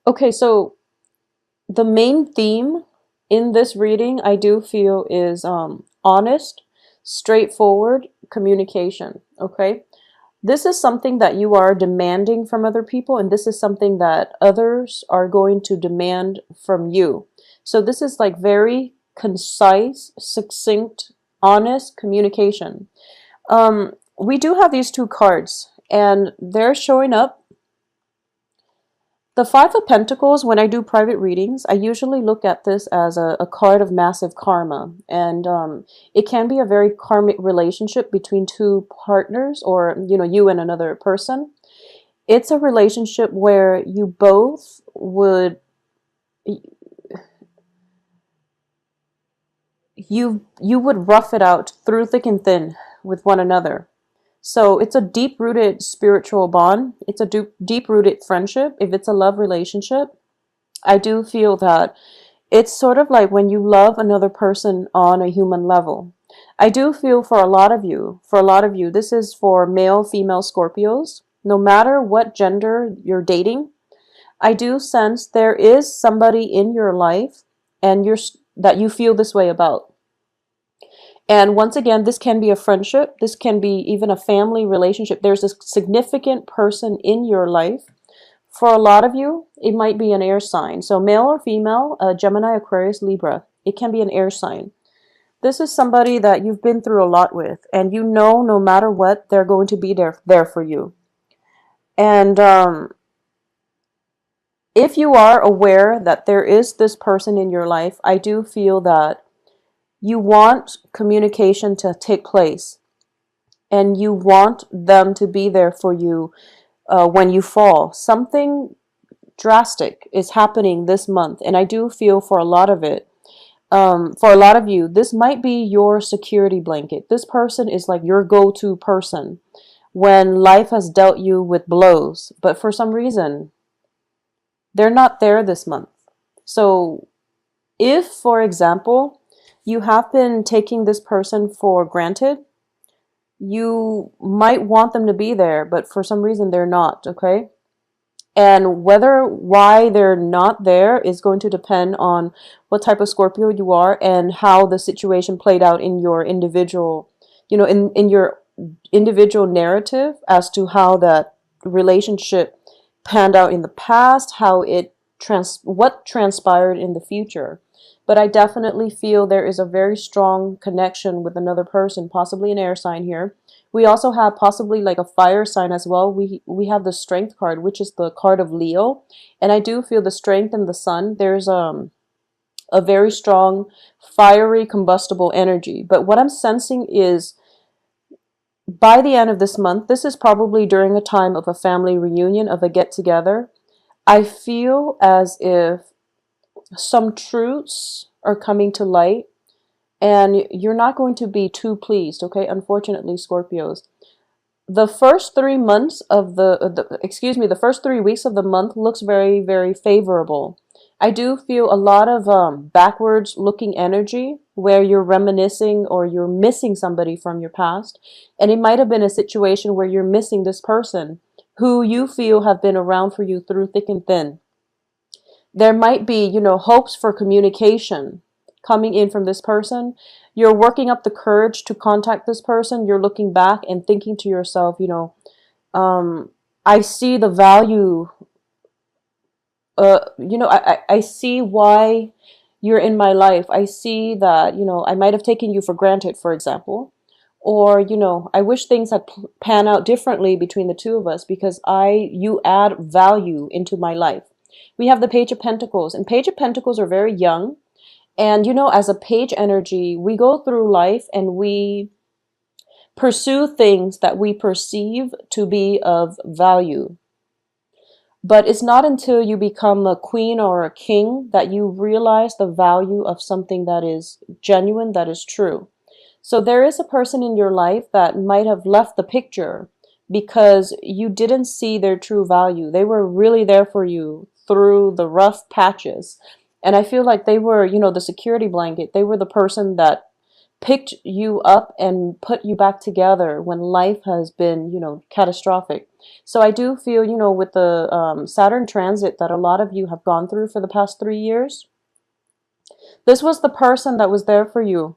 Okay, so the main theme in this reading, I do feel, is honest, straightforward communication. Okay, this is something that you are demanding from other people, and this is something that others are going to demand from you. So this is like very concise, succinct, honest communication. We do have these two cards, and they're showing up. The Five of Pentacles, when I do private readings, I usually look at this as a card of massive karma. And it can be a very karmic relationship between two partners, or, you and another person. It's a relationship where you both would, you would rough it out through thick and thin with one another. So it's a deep-rooted spiritual bond. It's a deep-rooted friendship. If it's a love relationship, I do feel that it's sort of like when you love another person on a human level. I do feel for a lot of you, this is for male, female Scorpios. No matter what gender you're dating, I do sense there is somebody in your life and that you feel this way about. And once again, this can be a friendship. This can be even a family relationship. There's a significant person in your life. For a lot of you, it might be an air sign. So male or female, Gemini, Aquarius, Libra. It can be an air sign. This is somebody that you've been through a lot with, and you know no matter what, they're going to be there for you. And if you are aware that there is this person in your life, I do feel that you want communication to take place, and you want them to be there for you when you fall. Something drastic is happening this month, and I do feel for a lot of it, for a lot of you, this might be your security blanket. This person is like your go-to person when life has dealt you with blows, but for some reason, they're not there this month. So if, for example, you have been taking this person for granted, you might want them to be there, but for some reason they're not, okay? And why they're not there is going to depend on what type of Scorpio you are and how the situation played out in your individual, in your individual narrative as to how that relationship panned out in the past, what transpired in the future. But I definitely feel there is a very strong connection with another person, possibly an air sign here. We also have possibly like a fire sign as well. We have the Strength card, which is the card of Leo. And I do feel the Strength and the Sun. There's a very strong fiery combustible energy. But what I'm sensing is by the end of this month, this is probably during a time of a family reunion, of a get together. I feel as if some truths are coming to light, and you're not going to be too pleased, okay? Unfortunately, Scorpios. The first 3 months of the first 3 weeks of the month looks very, very favorable. I do feel a lot of backwards looking energy where you're reminiscing or you're missing somebody from your past. And it might have been a situation where you're missing this person who you feel have been around for you through thick and thin. There might be, hopes for communication coming in from this person. You're working up the courage to contact this person. You're looking back and thinking to yourself, I see the value. I see why you're in my life. I see that, I might have taken you for granted, for example. Or, I wish things had pan out differently between the two of us because you add value into my life. We have the Page of Pentacles, and Page of Pentacles are very young. And, as a page energy, we go through life and we pursue things that we perceive to be of value. But it's not until you become a queen or a king that you realize the value of something that is genuine, that is true. So there is a person in your life that might have left the picture because you didn't see their true value. They were really there for you through the rough patches. And I feel like they were, the security blanket. They were the person that picked you up and put you back together when life has been, catastrophic. So I do feel, with the Saturn transit that a lot of you have gone through for the past 3 years, this was the person that was there for you.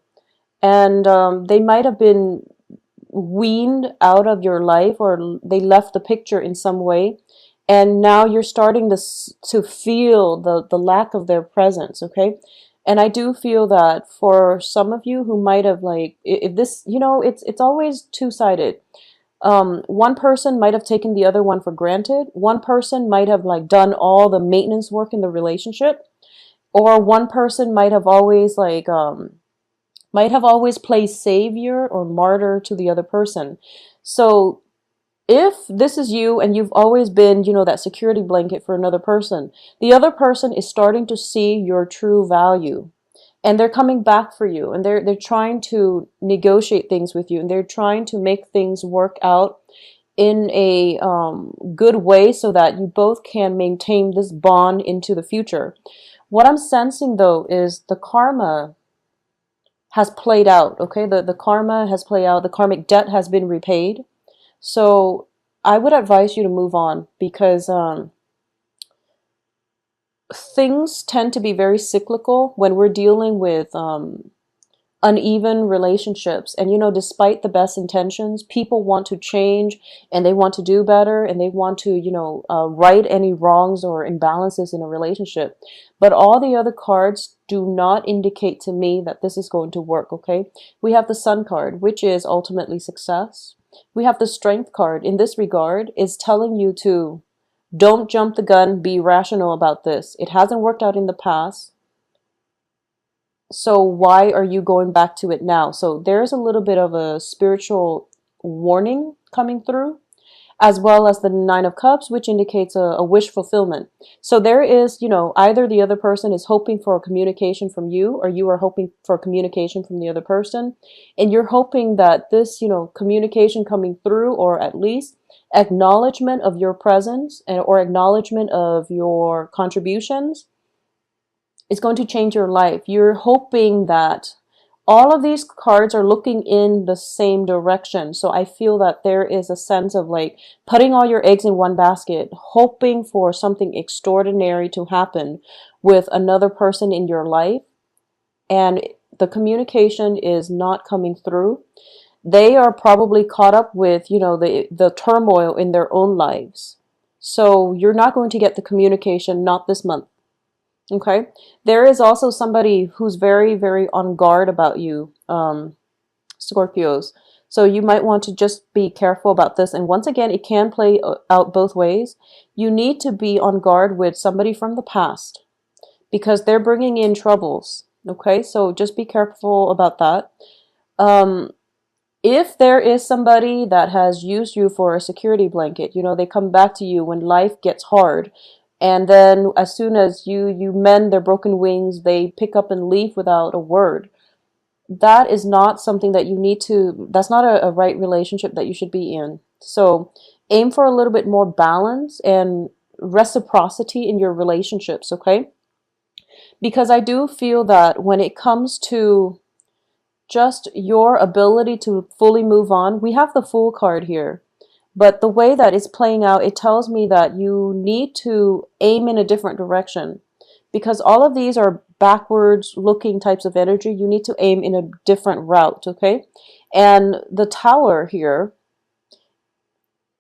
And they might have been weaned out of your life, or they left the picture in some way, and now you're starting to feel the lack of their presence. Okay, and I do feel that for some of you who might have, like, if this, it's always two-sided. One person might have taken the other one for granted. One person might have, like, done all the maintenance work in the relationship, or one person might have always played savior or martyr to the other person. So if this is you and you've always been, that security blanket for another person, the other person is starting to see your true value. And they're coming back for you, and they're trying to negotiate things with you, and they're trying to make things work out in a good way so that you both can maintain this bond into the future. What I'm sensing, though, is the karma has played out. Okay, the karma has played out. The karmic debt has been repaid. So I would advise you to move on, because things tend to be very cyclical when we're dealing with uneven relationships. And, despite the best intentions, people want to change, and they want to do better, and they want to, right any wrongs or imbalances in a relationship. But all the other cards do not indicate to me that this is going to work. Okay, we have the Sun card, which is ultimately success. We have the Strength card. In this regard, is telling you to don't jump the gun, be rational about this. It hasn't worked out in the past, so why are you going back to it now? So there's a little bit of a spiritual warning coming through, as well as the Nine of Cups, which indicates a wish fulfillment. So there is, either the other person is hoping for a communication from you, or you are hoping for communication from the other person. And you're hoping that this, communication coming through, or at least acknowledgement of your presence, or acknowledgement of your contributions, is going to change your life. You're hoping that all of these cards are looking in the same direction. So I feel that there is a sense of, like, putting all your eggs in one basket, hoping for something extraordinary to happen with another person in your life, and the communication is not coming through. They are probably caught up with, the turmoil in their own lives. So you're not going to get the communication, not this month. Okay, there is also somebody who's very, very on guard about you, Scorpios. So you might want to just be careful about this. And once again, it can play out both ways. You need to be on guard with somebody from the past, because they're bringing in troubles. Okay, so just be careful about that. If there is somebody that has used you for a security blanket, they come back to you when life gets hard. And then as soon as you mend their broken wings, they pick up and leave without a word. That is not something that you need to, that's not a right relationship that you should be in. So aim for a little bit more balance and reciprocity in your relationships, okay? Because I do feel that when it comes to just your ability to fully move on, we have the Fool card here. But the way that it's playing out, it tells me that you need to aim in a different direction, because all of these are backwards looking types of energy. You need to aim in a different route, okay? And the Tower here,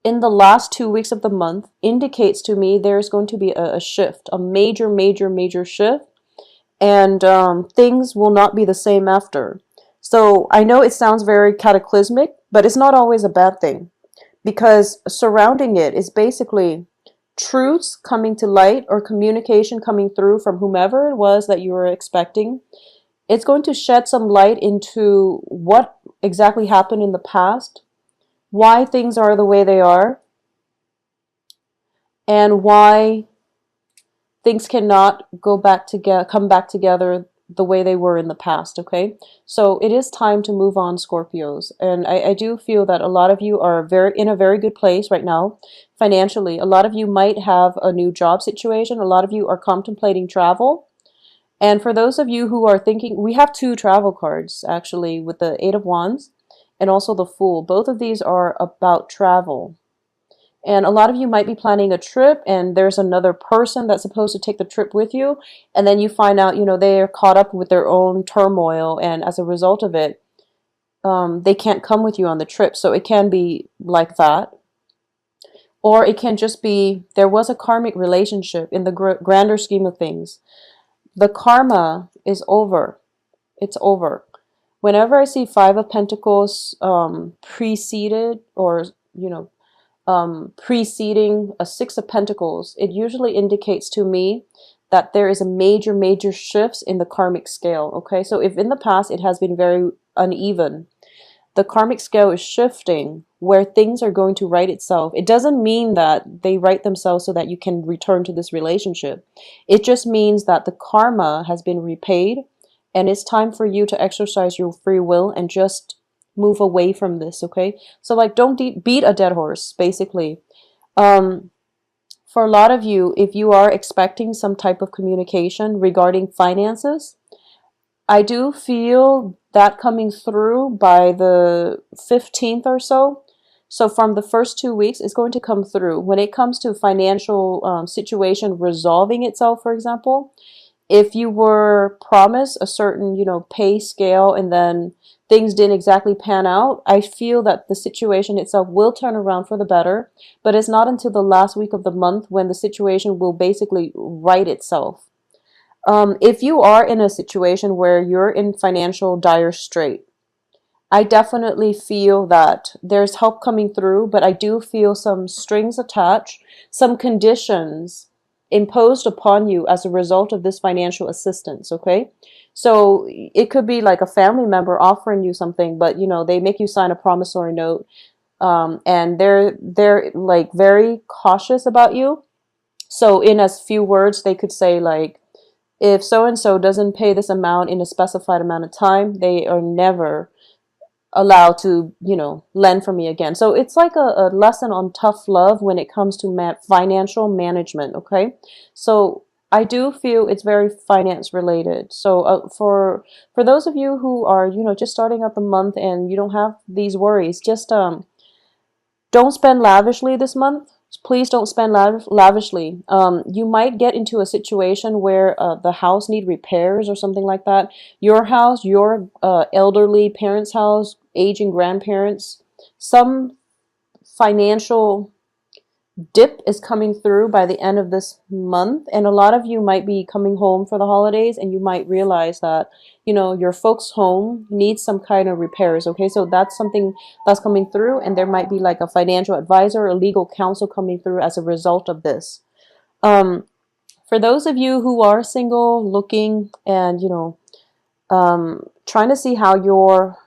in the last 2 weeks of the month, indicates to me there's going to be a shift, a major, major, major shift, and things will not be the same after. So I know it sounds very cataclysmic, but it's not always a bad thing, because surrounding it is basically truths coming to light, or communication coming through from whomever it was that you were expecting. It's going to shed some light into what exactly happened in the past, why things are the way they are, and why things cannot come back together the way they were in the past, okay? So it is time to move on, Scorpios. And I do feel that a lot of you are in a very good place right now financially. A lot of you might have a new job situation. A lot of you are contemplating travel. And for those of you who are thinking, we have two travel cards actually with the Eight of Wands and also the Fool. Both of these are about travel. And a lot of you might be planning a trip and there's another person that's supposed to take the trip with you. And then you find out, they are caught up with their own turmoil. And as a result of it, they can't come with you on the trip. So it can be like that. Or it can just be there was a karmic relationship in the grander scheme of things. The karma is over. It's over. Whenever I see Five of Pentacles preceded or, preceding a Six of Pentacles, it usually indicates to me that there is a major, major shifts in the karmic scale. Okay, so if in the past it has been very uneven, the karmic scale is shifting where things are going to right itself. It doesn't mean that they right themselves so that you can return to this relationship. It just means that the karma has been repaid and it's time for you to exercise your free will and just move away from this, okay? So like don't beat a dead horse, basically. For a lot of you, if you are expecting some type of communication regarding finances, I do feel that coming through by the 15th or so. So from the first 2 weeks, it's going to come through. When it comes to financial situation resolving itself, for example, if you were promised a certain, pay scale and then things didn't exactly pan out, I feel that the situation itself will turn around for the better, but it's not until the last week of the month when the situation will basically right itself. If you are in a situation where you're in financial dire strait, I definitely feel that there's help coming through, but I do feel some strings attached, some conditions imposed upon you as a result of this financial assistance, okay? So it could be like a family member offering you something, but they make you sign a promissory note, and they're like very cautious about you. So in as few words, they could say like, if so and so doesn't pay this amount in a specified amount of time, they are never allowed to, lend from me again. So it's like a lesson on tough love when it comes to financial management, okay? So I do feel it's very finance related. So for those of you who are, just starting out the month and you don't have these worries, just don't spend lavishly this month. Please don't spend lavishly. You might get into a situation where the house need repairs or something like that. Your house, your elderly parents' house, aging grandparents, some financial dip is coming through by the end of this month, and a lot of you might be coming home for the holidays and you might realize that your folks home needs some kind of repairs. Okay, so that's something that's coming through, and there might be like a financial advisor or legal counsel coming through as a result of this. For those of you who are single, looking and trying to see how your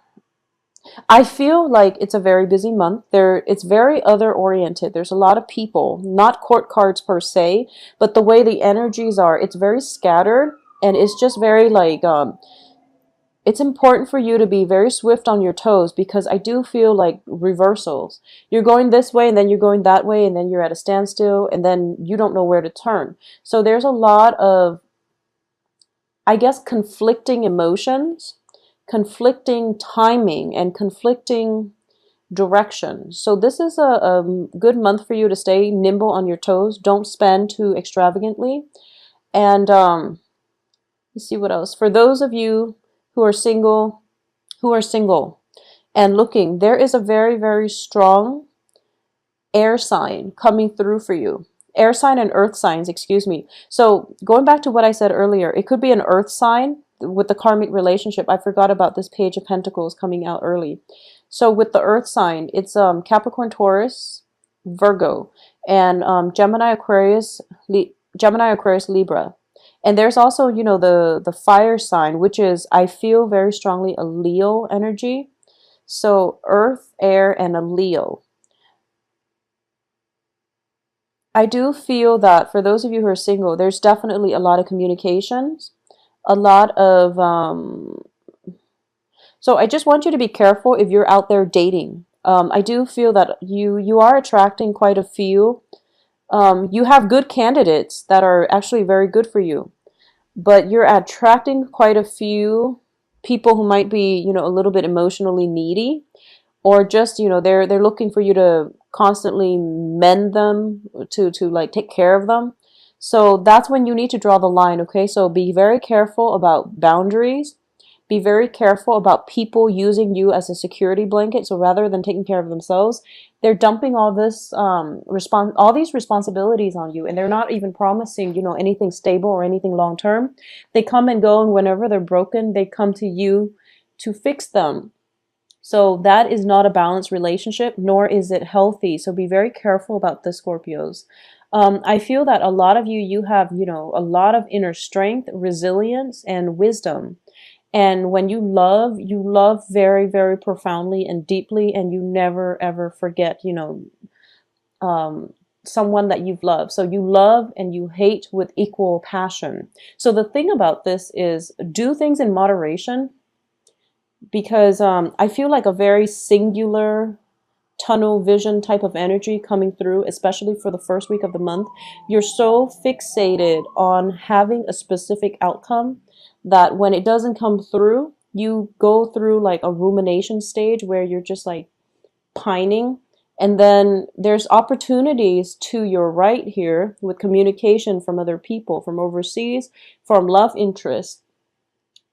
I feel like it's a very busy month. It's very other oriented. There's a lot of people, not court cards per se, but the way the energies are, it's very scattered and it's just very like, it's important for you to be very swift on your toes because I do feel like reversals. You're going this way and then you're going that way and then you're at a standstill and then you don't know where to turn. So there's a lot of, I guess, conflicting emotions, conflicting timing, and conflicting direction. So this is a good month for you to stay nimble on your toes. Don't spend too extravagantly. And let's see what else. For those of you who are single, and looking, there is a very, very strong air sign coming through for you. Air sign and earth signs, excuse me. So going back to what I said earlier, it could be an earth sign with the karmic relationship. I forgot about this Page of Pentacles coming out early. So with the earth sign, it's Capricorn, Taurus, Virgo, and Gemini, Aquarius, Libra. And there's also, the fire sign, which is, I feel very strongly, a Leo energy. So earth, air, and a Leo. I do feel that for those of you who are single, there's definitely a lot of communications, a lot of, so I just want you to be careful if you're out there dating. I do feel that you are attracting quite a few. You have good candidates that are actually very good for you. but you're attracting quite a few people who might be, a little bit emotionally needy, or just, they're looking for you to constantly mend them, to like take care of them. So that's when you need to draw the line, okay? So be very careful about boundaries. Be very careful about people using you as a security blanket. So rather than taking care of themselves, they're dumping all these responsibilities on you, and they're not even promising, anything stable or anything long term. They come and go, and whenever they're broken, they come to you to fix them. So that is not a balanced relationship, nor is it healthy. So be very careful about the Scorpios. I feel that a lot of you, you have, a lot of inner strength, resilience, and wisdom. And when you love very, very profoundly and deeply, and you never ever forget, um, someone that you've loved. So you love and you hate with equal passion. So the thing about this is do things in moderation, because I feel like a very singular tunnel vision type of energy coming through, especially for the first week of the month. You're so fixated on having a specific outcome that when it doesn't come through, you go through like a rumination stage where you're just like pining. And then there's opportunities to your right here with communication from other people, from overseas, from love interest,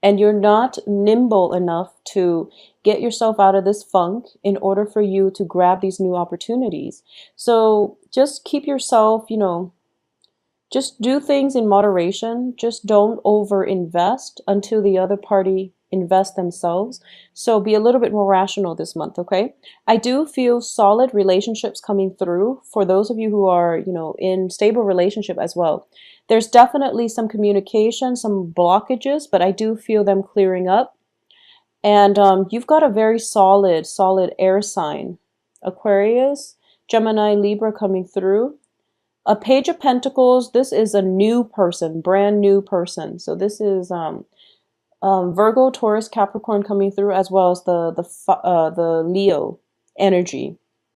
and you're not nimble enough to get yourself out of this funk in order for you to grab these new opportunities. So just keep yourself, just do things in moderation. Just don't over invest until the other party invest themselves. So be a little bit more rational this month, okay? I do feel solid relationships coming through for those of you who are, in stable relationship as well. There's definitely some communication, some blockages, but I do feel them clearing up. And you've got a very solid air sign, Aquarius, Gemini, Libra coming through. A Page of Pentacles, this is a new person, brand new person. So this is Virgo, Taurus, Capricorn coming through, as well as the Leo energy.